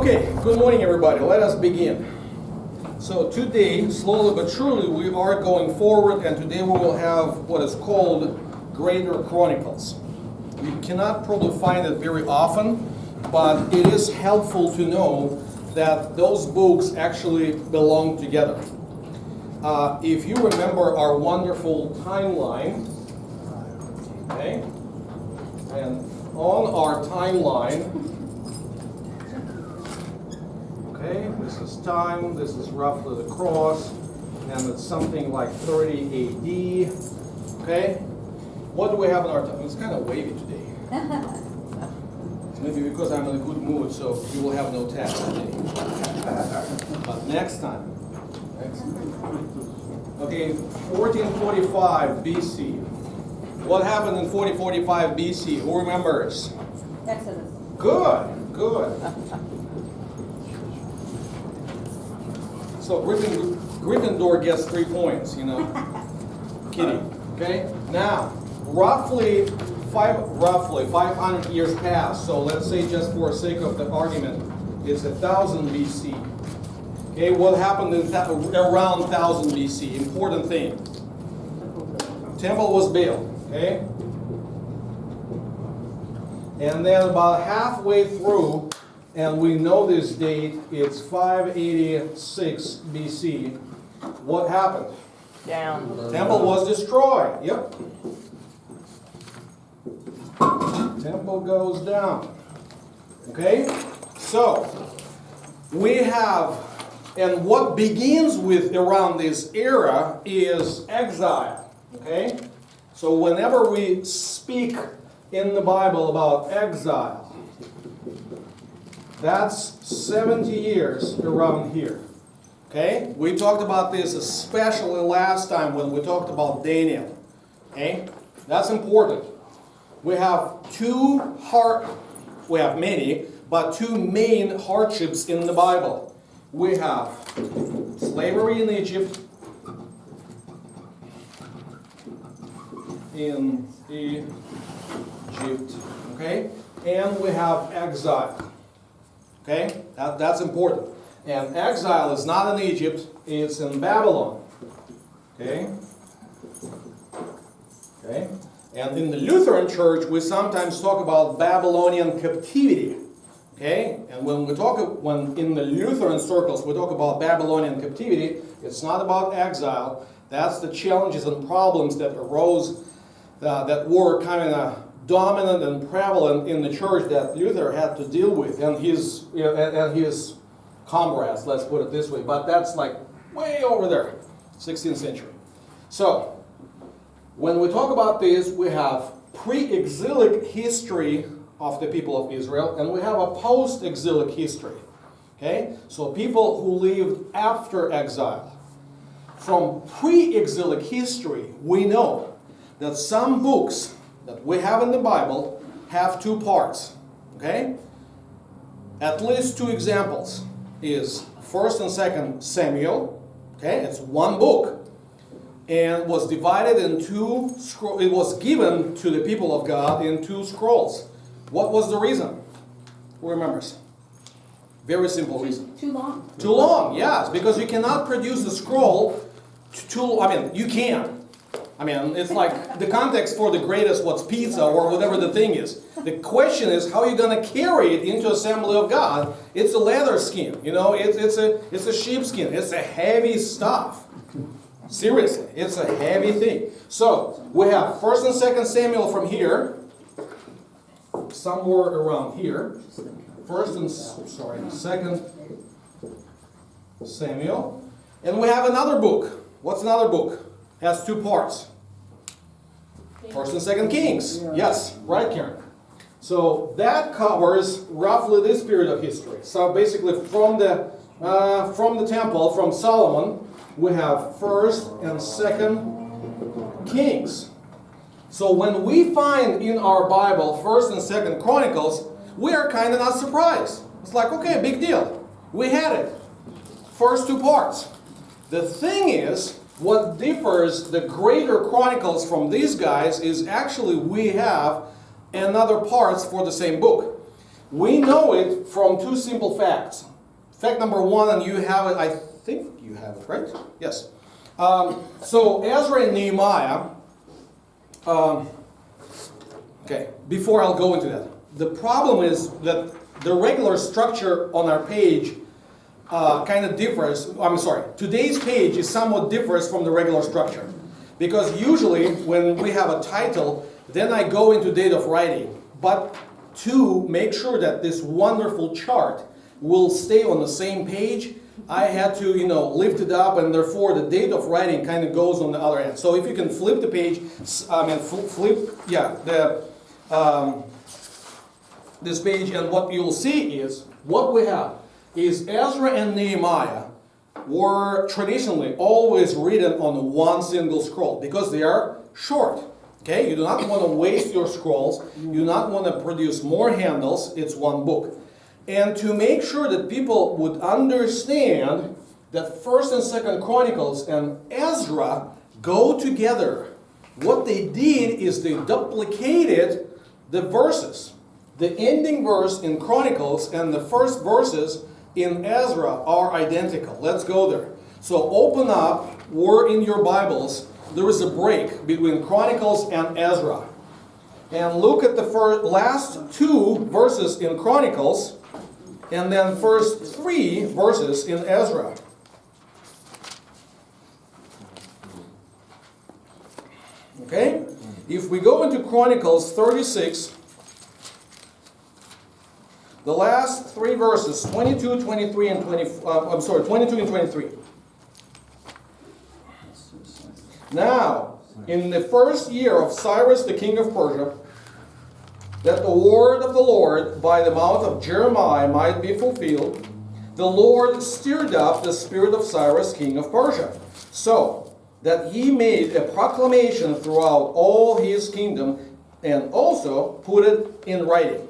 Okay, good morning everybody. Let us begin. So today, slowly but surely, we are going forward, and today we will have what is called Greater Chronicles. You cannot probably find it very often, but it is helpful to know that those books actually belong together. If you remember our wonderful timeline, okay, and on our timeline, okay, this is time, this is roughly the cross, and it's something like 30 AD, okay? What do we have in our time? It's kind of wavy today. Maybe because I'm in a good mood, so you will have no test today. But next time. Okay, 1445 BC. What happened in 1445 BC? Who remembers? Exodus. Good, good. So Gryffindor gets 3 points, you know. Kidding. Okay? Now, roughly 500 years passed. So let's say, just for the sake of the argument, it's 1000 BC. Okay, what happened in around 1000 BC? Important thing. Temple was built. Okay? And then about halfway through, and we know this date, it's 586 BC. What happened? Down. Temple was destroyed. Yep. Temple goes down. Okay? So, we have, and what begins with around this era is exile. Okay? So whenever we speak in the Bible about exile, that's 70 years around here. Okay? We talked about this especially last time when we talked about Daniel. Okay? That's important. We have we have many, but two main hardships in the Bible. We have slavery in Egypt. Okay? And we have exile. Okay? That's important. And exile is not in Egypt, it's in Babylon. Okay? Okay? And in the Lutheran Church, we sometimes talk about Babylonian captivity. Okay? And when in the Lutheran circles we talk about Babylonian captivity, it's not about exile. That's the challenges and problems that arose, that were kind of dominant and prevalent in the church that Luther had to deal with, and his comrades, let's put it this way. But that's like way over there, 16th century. So, when we talk about this, we have pre-exilic history of the people of Israel, and we have a post-exilic history. Okay? So people who lived after exile. From pre-exilic history, we know that some books that we have in the Bible have two parts. Okay? At least two examples is 1st and 2nd Samuel. Okay? It's one book. And was divided in two scrolls. It was given to the people of God in two scrolls. What was the reason? Who remembers? Very simple reason. Too long. Too long, yes. Because you cannot produce a scroll you can. It's like the context for the greatest what's pizza or whatever the thing is. The question is how are you going to carry it into assembly of God? It's a leather skin, you know, it's a sheepskin. It's a heavy stuff. Seriously, it's a heavy thing. So we have 1st and 2nd Samuel from here, somewhere around here. 2nd Samuel, and we have another book. What's another book? Has two parts. 1st and 2nd Kings. Yes, right, Karen. So that covers roughly this period of history. So basically, from the temple, from Solomon, we have 1st and 2nd Kings. So when we find in our Bible 1st and 2nd Chronicles, we are kind of not surprised. It's like, okay, big deal. We had it. First two parts. The thing is, what differs the Greater Chronicles from these guys is actually we have another parts for the same book. We know it from two simple facts. Fact number one, and you have it, I think you have it, right? Yes. So Ezra and Nehemiah, okay, before I'll go into that. The problem is that the regular structure on our page kind of differs. I'm sorry, today's page is somewhat differs from the regular structure. Because usually when we have a title, then I go into date of writing. But to make sure that this wonderful chart will stay on the same page, I had to, lift it up, and therefore the date of writing kind of goes on the other end. So if you can flip the page, this page, and what you'll see is, what we have is Ezra and Nehemiah were traditionally always written on one single scroll because they are short. Okay, you do not want to waste your scrolls. You do not want to produce more handles. It's one book. And to make sure that people would understand that 1st and 2nd Chronicles and Ezra go together, what they did is they duplicated the verses. The ending verse in Chronicles and the first verses in Ezra are identical. Let's go there. So open up, or in your Bibles, there is a break between Chronicles and Ezra. And look at the last two verses in Chronicles, and then first 3 verses in Ezra. Okay? If we go into Chronicles 36, the last 3 verses, 22, 23, and 22 and 23. Now, in the first year of Cyrus the king of Persia, that the word of the Lord by the mouth of Jeremiah might be fulfilled, the Lord stirred up the spirit of Cyrus king of Persia, so that he made a proclamation throughout all his kingdom, and also put it in writing.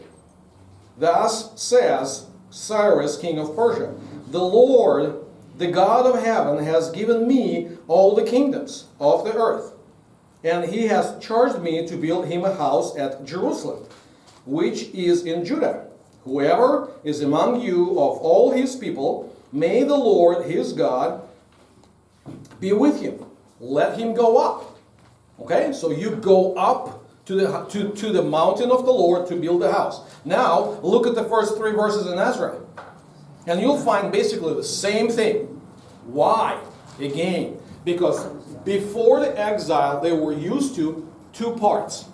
Thus says Cyrus king of Persia, the Lord, the God of heaven, has given me all the kingdoms of the earth, and he has charged me to build him a house at Jerusalem, which is in Judah. Whoever is among you of all his people, may the Lord his God be with him. Let him go up. Okay, so you go up to the mountain of the Lord to build a house. Now, look at the first 3 verses in Ezra. And you'll find basically the same thing. Why? Again, because before the exile, they were used to 2 parts.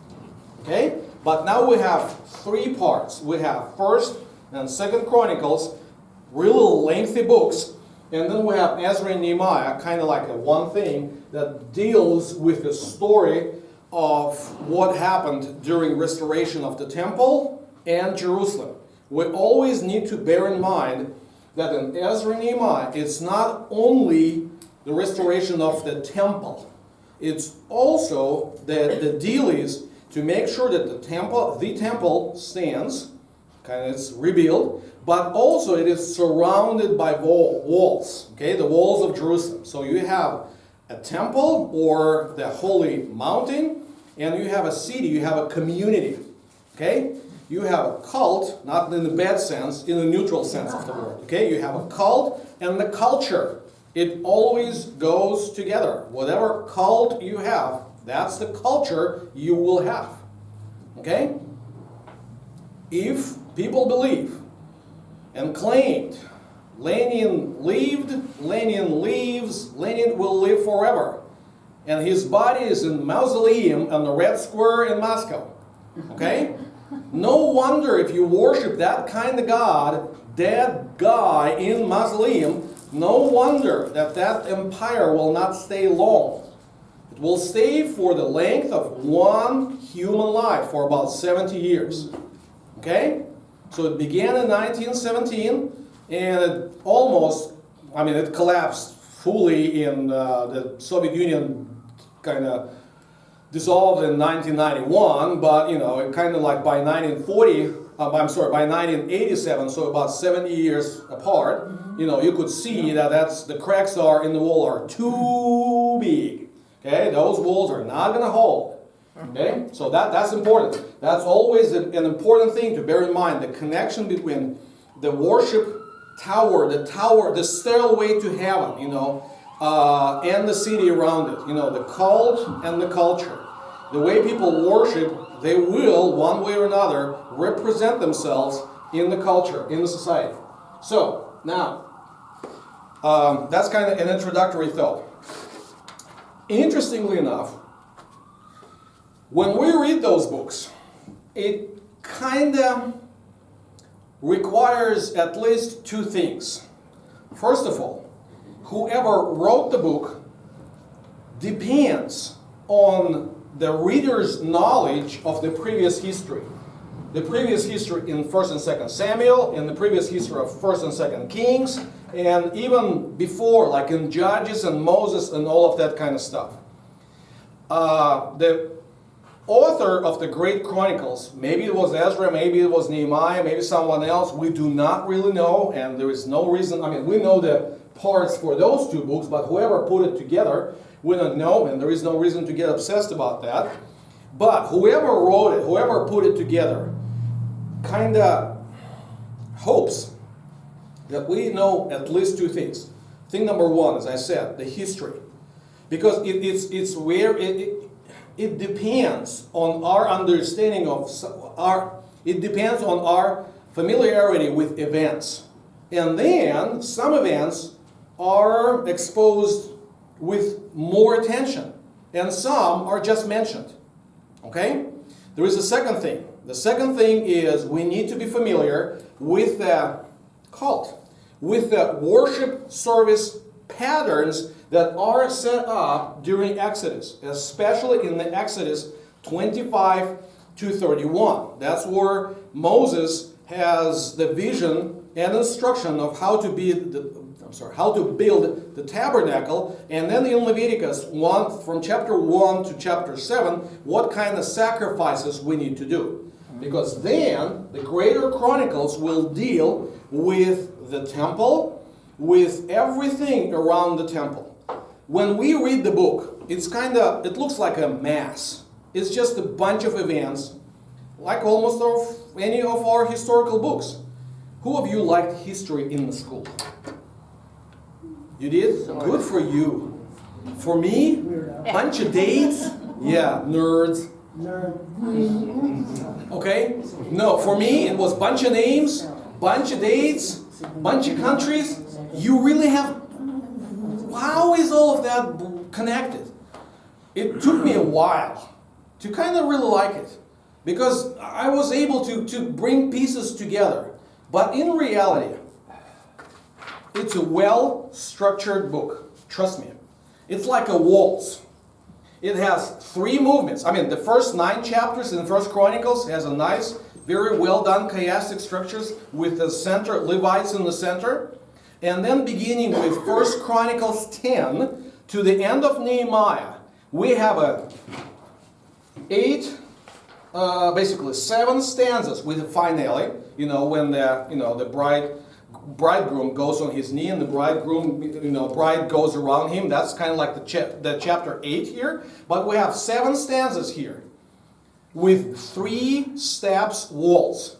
Okay? But now we have 3 parts. We have 1st and 2nd Chronicles, really lengthy books. And then we have Ezra and Nehemiah, kind of like a one thing that deals with the story of what happened during restoration of the temple and Jerusalem. We always need to bear in mind that in Ezra and Nehemiah, it's not only the restoration of the temple. It's also the deal is to make sure that the temple stands, kind of it's rebuilt, but also it is surrounded by walls, okay, the walls of Jerusalem. So you have a temple or the holy mountain, and you have a city, you have a community, okay? You have a cult, not in the bad sense, in the neutral sense of the word, okay? You have a cult and the culture. It always goes together. Whatever cult you have, that's the culture you will have, okay? If people believe and claimed Lenin lived, Lenin lives, Lenin will live forever, and his body is in mausoleum on the Red Square in Moscow, okay? No wonder if you worship that kind of God, dead guy in mausoleum, no wonder that empire will not stay long. It will stay for the length of one human life for about 70 years. Okay? So it began in 1917, and it collapsed fully in the Soviet Union kind of dissolved in 1991, but it kind of like by 1987, so about 70 years apart, you could see that the cracks are in the wall are too big. Okay, those walls are not going to hold. Okay? So that's important. That's always an important thing to bear in mind. The connection between the worship tower, the stairway to heaven, and the city around it. The cult and the culture. The way people worship, they will, one way or another, represent themselves in the culture, in the society. So, now, that's kind of an introductory thought. Interestingly enough, when we read those books, it kind of requires at least two things. First of all, whoever wrote the book depends on the reader's knowledge of the previous history. The previous history in 1st and 2nd Samuel, in the previous history of 1st and 2nd Kings, and even before, like in Judges and Moses and all of that kind of stuff. The author of the Great Chronicles, maybe it was Ezra, maybe it was Nehemiah, maybe someone else, we do not really know, and there is no reason. We know the parts for those two books, but whoever put it together, we don't know, and there is no reason to get obsessed about that. But whoever wrote it, whoever put it together, kind of hopes that we know at least two things. Thing number one, as I said, the history. Because it's where it depends on our understanding of it depends on our familiarity with events. And then some events are exposed with more attention, and some are just mentioned. Okay? There is a second thing. The second thing is we need to be familiar with the cult, with the worship service patterns that are set up during Exodus, especially in the Exodus 25 to 31. That's where Moses has the vision and instruction of how to build the tabernacle, and then in Leviticus 1, from chapter 1 to chapter 7, what kind of sacrifices we need to do. Because then the greater Chronicles will deal with the temple, with everything around the temple. When we read the book, it looks like a mass. It's just a bunch of events, like almost any of our historical books. Who of you liked history in the school? You did? Good for you. For me, bunch of dates. Yeah, nerds. Okay? No, for me, it was bunch of names, bunch of dates, bunch of countries. You really have... How is all of that connected? It took me a while to kind of really like it, because I was able to bring pieces together. But in reality, it's a well-structured book. Trust me. It's like a waltz. It has 3 movements. The first 9 chapters in 1st Chronicles has a nice, very well done chiastic structures with the center, Levites in the center. And then beginning with 1st Chronicles 10 to the end of Nehemiah, we have basically 7 stanzas with a finale. When the bridegroom goes on his knee and the bride goes around him. That's kind of like the chapter 8 here. But we have 7 stanzas here with 3 steps waltz.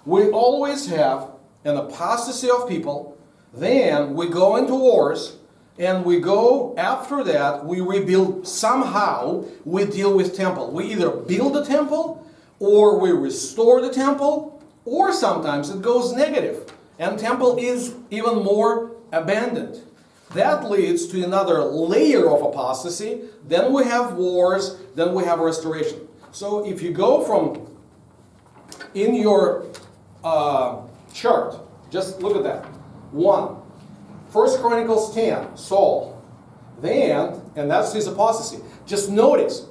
We always have an apostasy of people. Then we go into wars, and we go, after that, we rebuild. Somehow, we deal with temple. We either build the temple, or we restore the temple, or sometimes it goes negative, and temple is even more abandoned. That leads to another layer of apostasy. Then we have wars, then we have restoration. So if you go from, in your chart, just look at that. 1 Chronicles 10, Saul. Then, and that's his apostasy. Just notice,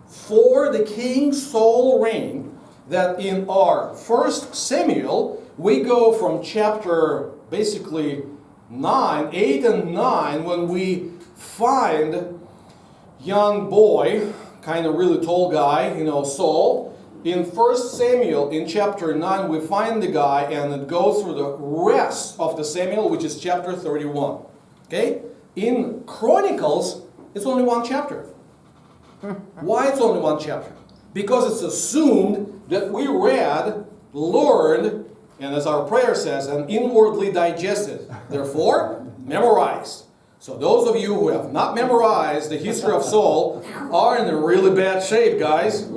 for the King Saul reign, that in our 1 Samuel, we go from chapter, basically, 8 and 9, when we find young boy, kind of really tall guy, Saul. In 1 Samuel, in chapter 9, we find the guy, and it goes through the rest of the Samuel, which is chapter 31. Okay? In Chronicles, it's only 1 chapter. Why it's only 1 chapter? because it's assumed that we read, learned, and as our prayer says, and inwardly digested. Therefore, memorized. So those of you who have not memorized the history of Saul are in a really bad shape, guys.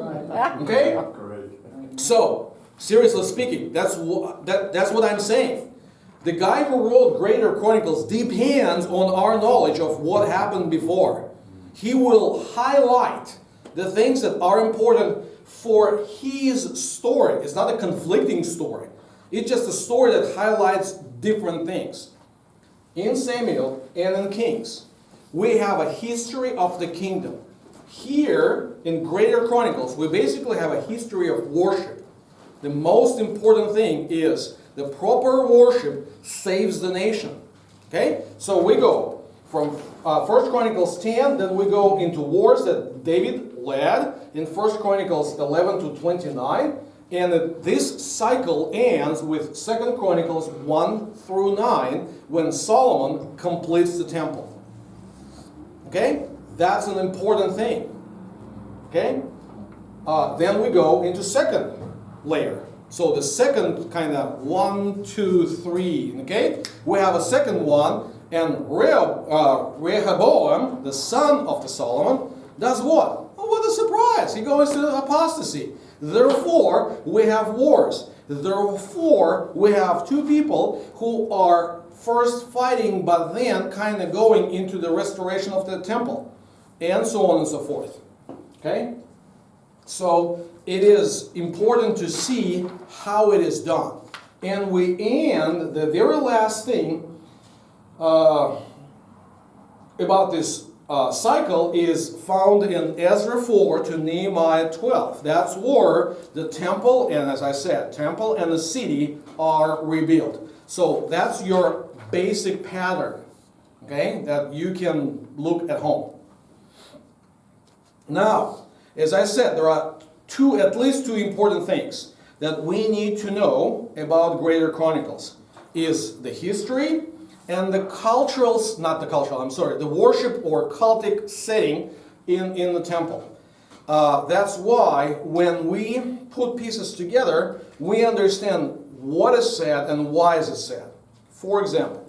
Okay? So, seriously speaking, that's what I'm saying. The guy who wrote Greater Chronicles depends on our knowledge of what happened before. He will highlight the things that are important for his story. It's not a conflicting story. It's just a story that highlights different things. In Samuel and in Kings, we have a history of the kingdom. Here, in Greater Chronicles, we basically have a history of worship. The most important thing is the proper worship saves the nation. Okay? So we go from 1 Chronicles 10, then we go into wars that David led in 1 Chronicles 11 to 29. And this cycle ends with 2 Chronicles 1 through 9 when Solomon completes the temple. Okay? That's an important thing. Okay? Then we go into second layer. So the second kind of 1, 2, 3. Okay? We have a second one, and Rehoboam, the son of the Solomon, does what? Oh, what a surprise! He goes to apostasy. Therefore, we have wars. Therefore, we have two people who are first fighting, but then kind of going into the restoration of the temple, and so on and so forth. Okay? So, it is important to see how it is done. And we end, the very last thing about this cycle is found in Ezra 4 to Nehemiah 12. That's where the temple, and as I said, temple and the city are rebuilt. So that's your basic pattern, okay, that you can look at home. Now, as I said, there are at least two important things that we need to know about Greater Chronicles. Is the history and the the worship or cultic setting in the temple. That's why when we put pieces together, we understand what is said and why is it said. For example,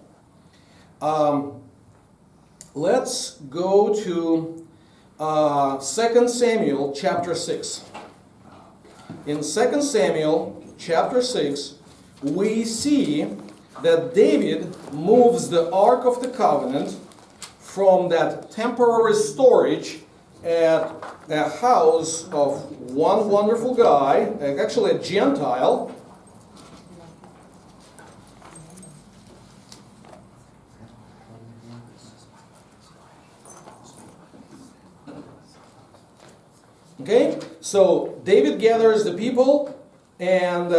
let's go to 2 Samuel chapter 6. In 2 Samuel chapter 6, we see that David moves the Ark of the Covenant from that temporary storage at the house of one wonderful guy, actually a Gentile. Okay, so David gathers the people, and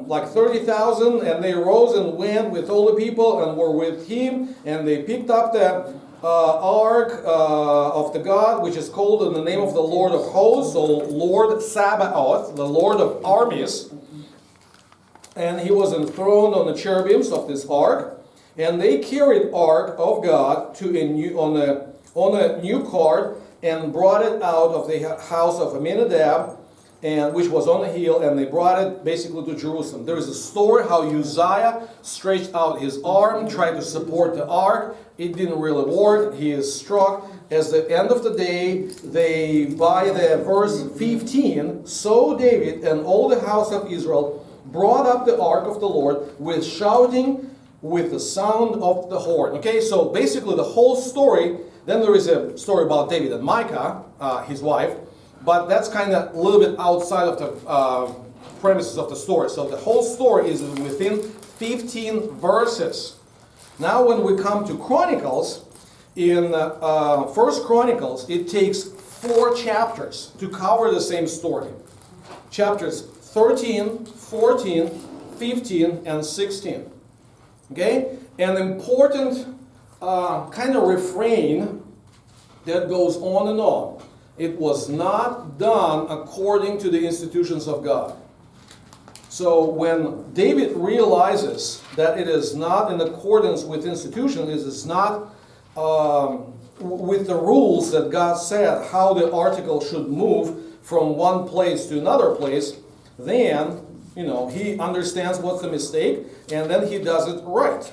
like 30,000, and they rose and went with all the people and were with him, and they picked up the ark of the God, which is called in the name of the Lord of hosts, so Lord Sabaoth, the Lord of armies. And he was enthroned on the cherubims of this ark, and they carried ark of God on a new cart and brought it out of the house of Aminadab, and which was on the hill, and they brought it basically to Jerusalem. There is a story how Uzziah stretched out his arm, tried to support the ark. It didn't really work. He is struck. At the end of the day, by the verse 15, so David and all the house of Israel brought up the ark of the Lord with shouting, with the sound of the horn. Okay, so basically the whole story. Then there is a story about David and Micah, his wife. But that's kind of a little bit outside of the premises of the story. So the whole story is within 15 verses. Now when we come to Chronicles, in 1 Chronicles, it takes 4 chapters to cover the same story. Chapters 13, 14, 15, and 16. Okay? An important kind of refrain that goes on and on. It was not done according to the institutions of God. So when David realizes that it is not in accordance with institutions, it is not with the rules that God said how the article should move from one place to another place, then, he understands what's the mistake, and then he does it right.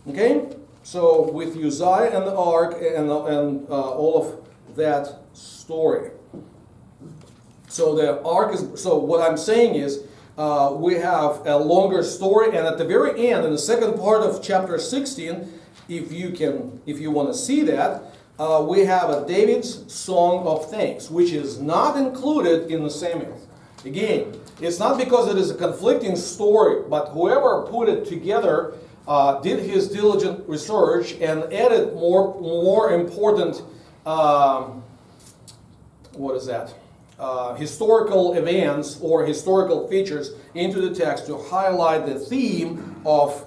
Okay? So with Uzziah and the ark and all of that story. So the ark is, so what I'm saying is, we have a longer story, and at the very end, in the second part of chapter 16, if you want to see that, we have a David's song of thanks, which is not included in the Samuel. Again, it's not because it is a conflicting story, but whoever put it together did his diligent research and added more important, historical events or historical features into the text to highlight the theme of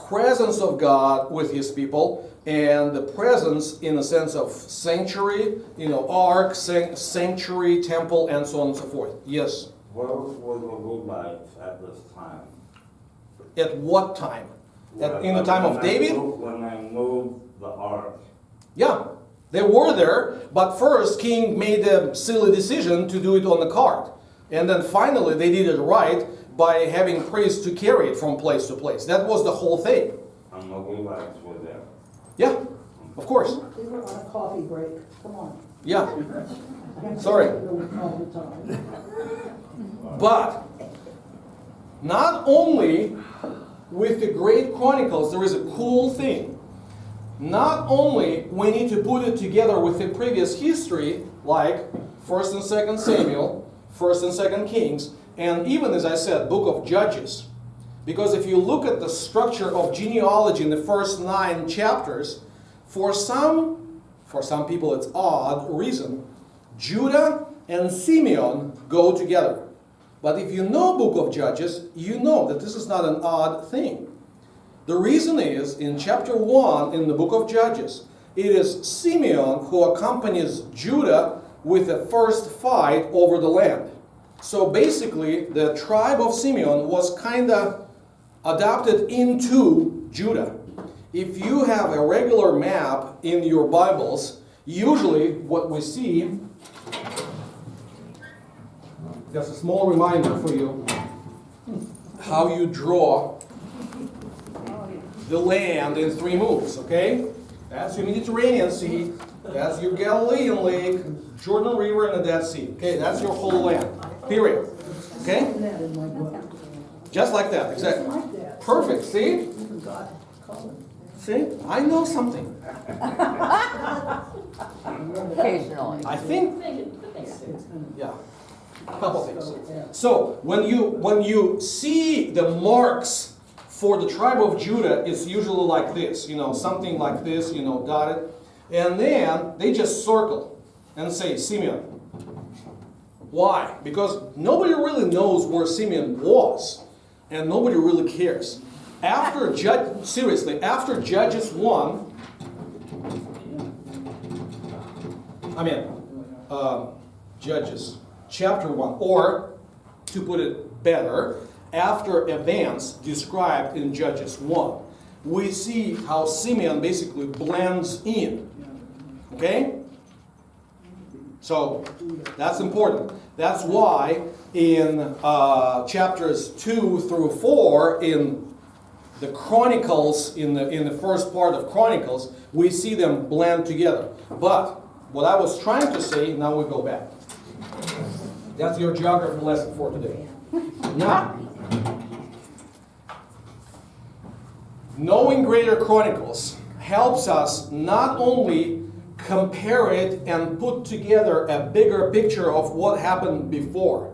presence of God with his people, and the presence in the sense of sanctuary, ark, sanctuary, temple, and so on and so forth. Yes? What was the Levites at this time? At what time? In the time of David? When they moved the ark. Yeah, they were there, but first King made a silly decision to do it on the cart. And then finally they did it right by having priests to carry it from place to place. That was the whole thing. And the Levites were there. Yeah, of course. We were on a coffee break. Come on. Yeah. Sorry. All the time. But not only with the Great Chronicles, there is a cool thing. Not only we need to put it together with the previous history, like 1st and 2nd Samuel, 1st and 2nd Kings, and even, as I said, Book of Judges. Because if you look at the structure of genealogy in the first 9 chapters, for some people it's odd reason, Judah and Simeon go together. But if you know Book of Judges, you know that this is not an odd thing. The reason is, in chapter 1 in the Book of Judges, it is Simeon who accompanies Judah with the first fight over the land. So basically, the tribe of Simeon was kind of adopted into Judah. If you have a regular map in your Bibles, usually what we see, just a small reminder for you, how you draw the land in 3 moves, okay? That's your Mediterranean Sea, that's your Galilean Lake, Jordan River, and the Dead Sea. Okay, that's your whole land, period. Okay? That in my book. Just like that, exactly. Just like that. Perfect, see? Even God called it. See? I know something. Occasionally. I think, It's gonna- yeah, a couple things. So, when you see the marks for the tribe of Judah, it's usually like this, something like this, dotted. And then they just circle and say Simeon. Why? Because nobody really knows where Simeon was, and nobody really cares. After Judges 1, Judges chapter 1, or to put it better, after events described in Judges 1, we see how Simeon basically blends in. Okay? So, that's important. That's why in chapters 2 through 4 in the Chronicles, in the first part of Chronicles, we see them blend together. But what I was trying to say, now we go back. That's your geography lesson for today. Now, knowing Greater Chronicles helps us not only compare it and put together a bigger picture of what happened before,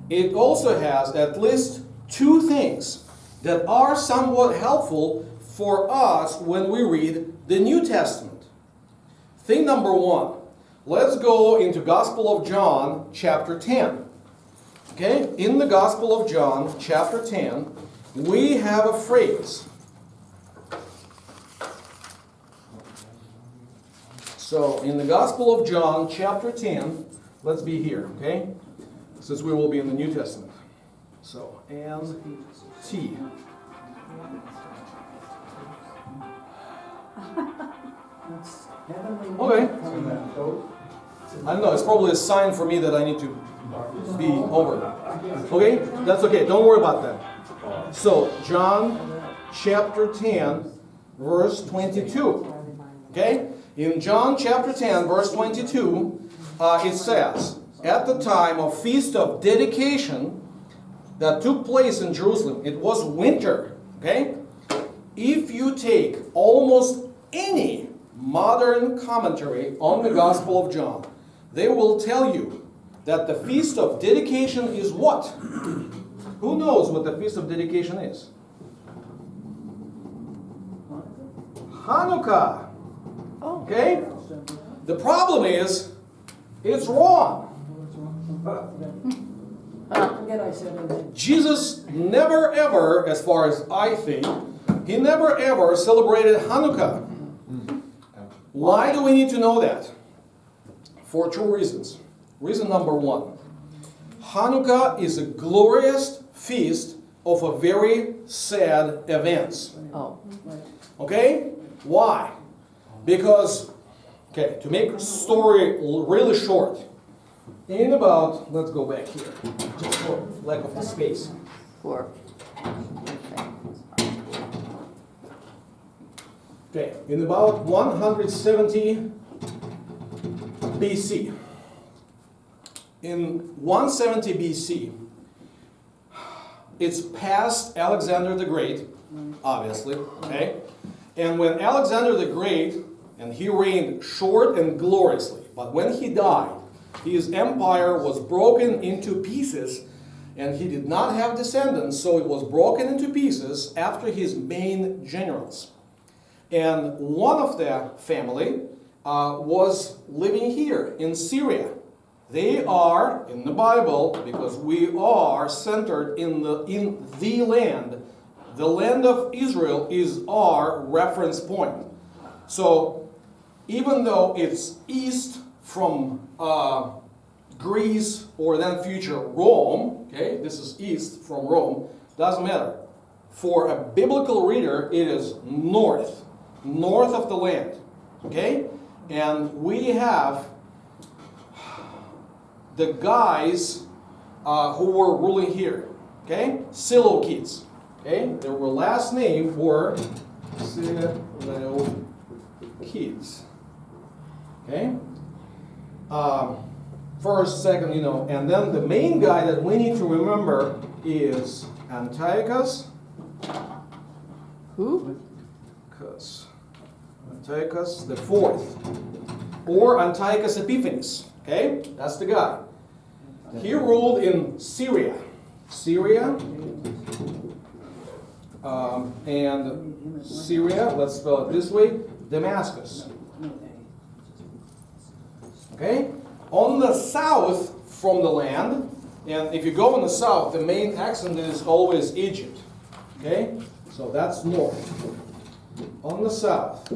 it also has at least 2 things that are somewhat helpful for us when we read the New Testament. Thing number 1, let's go into Gospel of John, chapter 10. Okay, in the Gospel of John, chapter 10, we have a phrase. So, in the Gospel of John, chapter 10, let's be here, okay? Since we will be in the New Testament. So, N-T. That's heavenly. Okay. manna. I don't know, it's probably a sign for me that I need to be over. Okay? That's okay, don't worry about that. So, John chapter 10, verse 22. Okay? In John chapter 10, verse 22, it says, at the time of Feast of Dedication that took place in Jerusalem, it was winter. Okay? If you take almost any modern commentary on the Gospel of John, they will tell you that the Feast of Dedication is what? Who knows what the Feast of Dedication is? Hanukkah. Okay? The problem is, it's wrong. Forget I said anything. Jesus never ever, as far as I think, he never ever celebrated Hanukkah. Why do we need to know that? For two reasons. Reason number one, Hanukkah is a glorious feast of a very sad events. Oh. Okay? Why? Because, okay, to make the story really short, in about, let's go back here, just for lack of the space. Four. Okay, in about 170 BC. In 170 BC, it's past Alexander the Great, obviously, okay? And when Alexander the Great, and he reigned short and gloriously, but when he died, his empire was broken into pieces, and he did not have descendants, so it was broken into pieces after his main generals. And one of the family was living here in Syria. They are in the Bible, because we are centered in the land. The land of Israel is our reference point. So even though it's east from Greece or then future Rome, okay, this is east from Rome, doesn't matter. For a biblical reader, it is north of the land, okay? And we have the guys who were ruling here, okay? Seleucids, okay? Their last name were Seleucids, okay? First, second, and then the main guy that we need to remember is Antiochus. Who? Antiochus the fourth, or Antiochus Epiphanes. Okay, that's the guy. He ruled in Syria, and Syria. Let's spell it this way: Damascus. Okay, on the south from the land, and if you go in the south, the main accent is always Egypt. Okay, so that's north. On the south,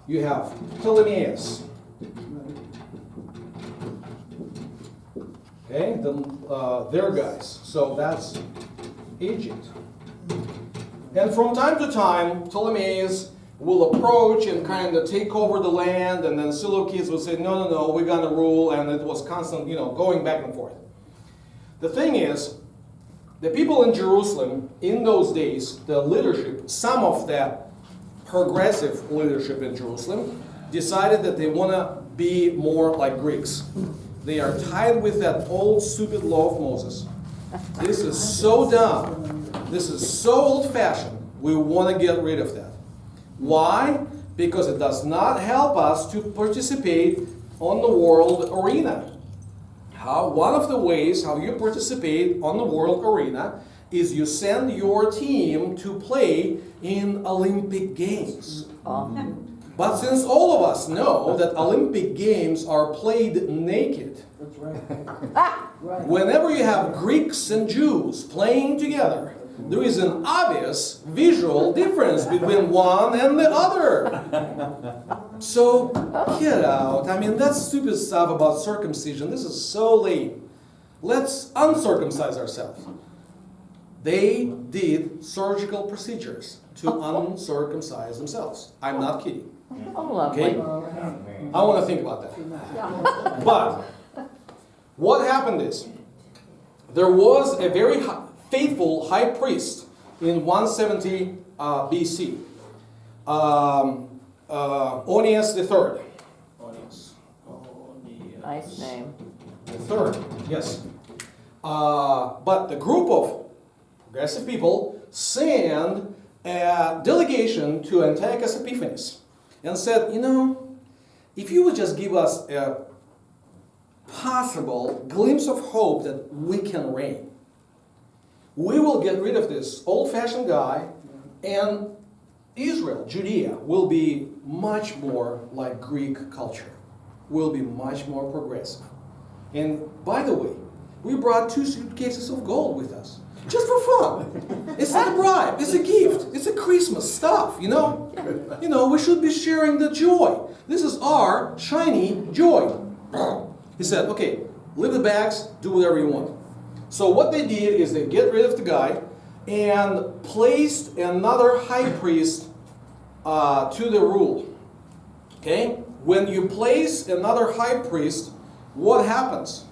you have Ptolemais. Okay, their guys. So that's Egypt. And from time to time, Ptolemais will approach and kind of take over the land, and then Seleucids will say, no, we're going to rule, and it was constant, going back and forth. The thing is, the people in Jerusalem, in those days, the leadership, some of the progressive leadership in Jerusalem, decided that they want to be more like Greeks. They are tied with that old stupid law of Moses. This is so dumb. This is so old-fashioned. We want to get rid of that. Why? Because it does not help us to participate on the world arena. One of the ways how you participate on the world arena is you send your team to play in Olympic Games. But since all of us know that Olympic Games are played naked, That's right. whenever you have Greeks and Jews playing together, there is an obvious visual difference between one and the other. So, get out. That stupid stuff about circumcision, this is so lame. Let's uncircumcise ourselves. They did surgical procedures to uncircumcise themselves. I'm not kidding. Oh, lovely. Okay? I want to think about that. But what happened is, there was a very faithful high priest in 170 BC, Onias III. Nice name. The third, yes. But the group of progressive people sent a delegation to Antiochus Epiphanes and said, if you would just give us a possible glimpse of hope that we can reign, we will get rid of this old-fashioned guy, and Israel, Judea, will be much more like Greek culture, will be much more progressive. And by the way, we brought 2 suitcases of gold with us, just for fun. It's not a bribe, it's a gift, it's a Christmas stuff, we should be sharing the joy. This is our shiny joy. He said, okay, leave the bags, do whatever you want. So what they did is they get rid of the guy and placed another high priest to the rule. Okay? When you place another high priest, what happens?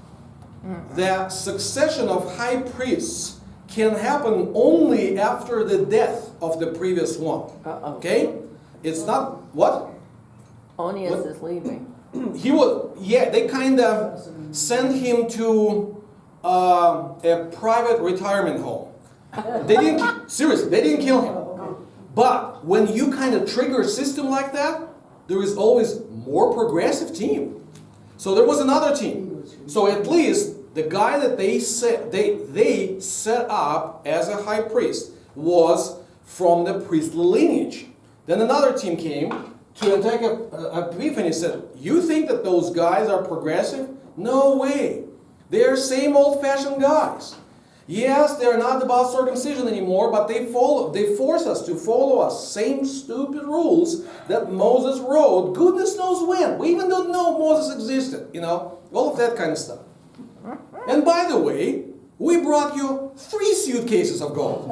The succession of high priests can happen only after the death of the previous one. Okay? It's not, what? Onias What? is leaving. They kind of sent him to a private retirement home. They didn't kill him. But when you kind of trigger a system like that, there is always more progressive team. So there was another team. So at least the guy that they set up as a high priest was from the priestly lineage. Then another team came to Antiochus Epiphanes and said, you think that those guys are progressive? No way. They're same old-fashioned guys. Yes, they're not about circumcision anymore, but they force us to follow us same stupid rules that Moses wrote. Goodness knows when. We even don't know Moses existed, all of that kind of stuff. And by the way, we brought you 3 suitcases of gold.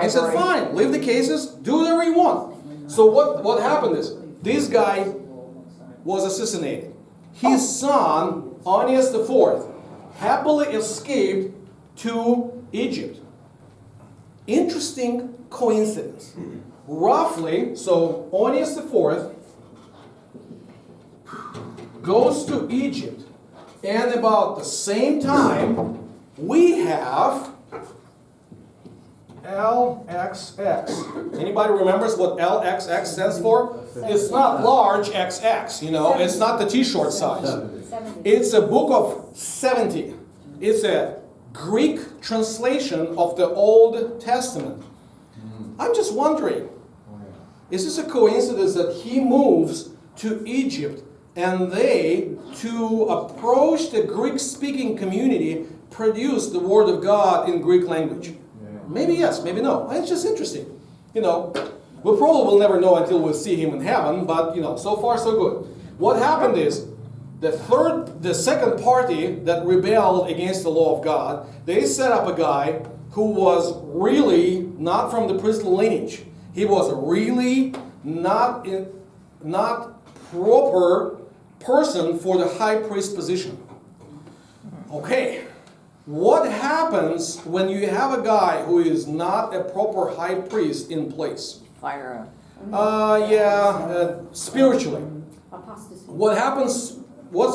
He said, fine, leave the cases, do whatever you want. So what happened is, this guy was assassinated. His son, Onias IV, happily escaped to Egypt. Interesting coincidence. Roughly, so Onias IV goes to Egypt, and about the same time, we have LXX. Anybody remembers what LXX stands for? It's not large XX, it's not the t-shirt size. It's a book of 70. It's a Greek translation of the Old Testament. I'm just wondering, is this a coincidence that he moves to Egypt and they, to approach the Greek-speaking community, produce the Word of God in Greek language? Maybe yes, maybe no. It's just interesting. We probably will never know until we see him in heaven, but so far so good. What happened is, the second party that rebelled against the law of God, they set up a guy who was really not from the priestly lineage. He was a really not proper person for the high priest position. Okay, what happens when you have a guy who is not a proper high priest in place? Fire Spiritually. Apostasy. What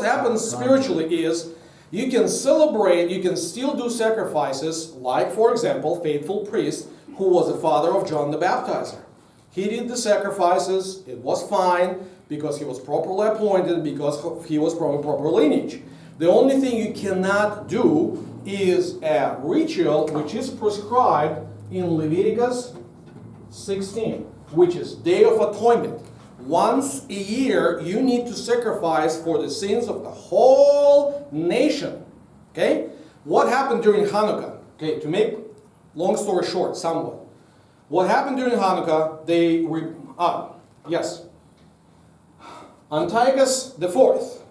happens spiritually is, you can celebrate, you can still do sacrifices, like, for example, faithful priest who was the father of John the Baptizer. He did the sacrifices, it was fine, because he was properly appointed, because he was from a proper lineage. The only thing you cannot do is a ritual which is prescribed in Leviticus 16, which is Day of Atonement. Once a year, you need to sacrifice for the sins of the whole nation. Okay? What happened during Hanukkah? Okay, to make long story short, somewhat. What happened during Hanukkah? Antiochus IV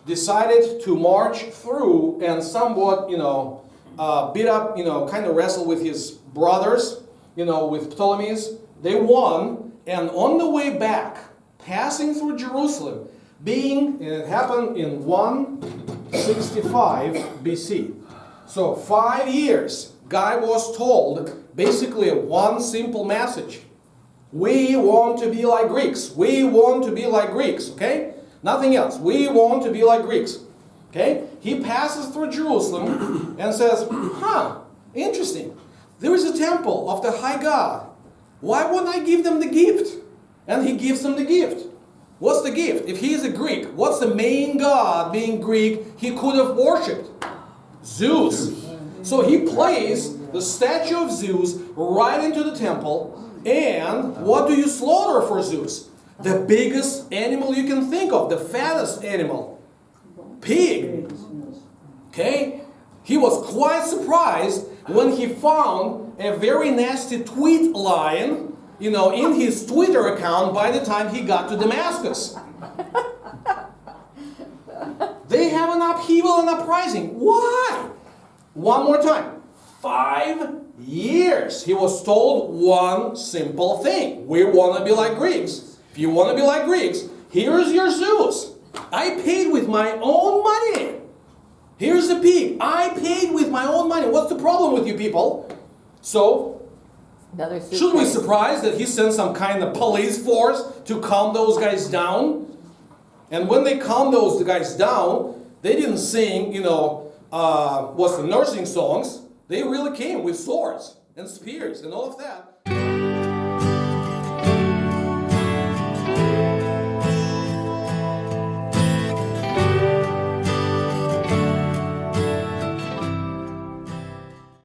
decided to march through and somewhat, beat up, kind of wrestle with his brothers, with Ptolemies. They won, And on the way back, passing through Jerusalem, and it happened in 165 BC. So 5 years, guy was told basically one simple message. We want to be like Greeks. We want to be like Greeks, okay? Nothing else. We want to be like Greeks. Okay? He passes through Jerusalem and says, interesting. There is a temple of the high God. Why won't I give them the gift? And he gives them the gift. What's the gift? If he is a Greek, what's the main god, being Greek, he could have worshipped? Zeus. So he placed the statue of Zeus right into the temple. And what do you slaughter for Zeus? The biggest animal you can think of, the fattest animal. Pig. Okay? He was quite surprised when he found a very nasty tweet line, in his Twitter account by the time he got to Damascus. They have an upheaval and uprising. Why? One more time. 5 years. He was told one simple thing. We want to be like Greeks. If you want to be like Greeks, here's your Zeus. I paid with my own money. Here's the pig. I paid with my own money. What's the problem with you people? So, should we be surprised that he sent some kind of police force to calm those guys down? And when they calmed those guys down, they didn't sing, what's the nursing songs. They really came with swords and spears and all of that.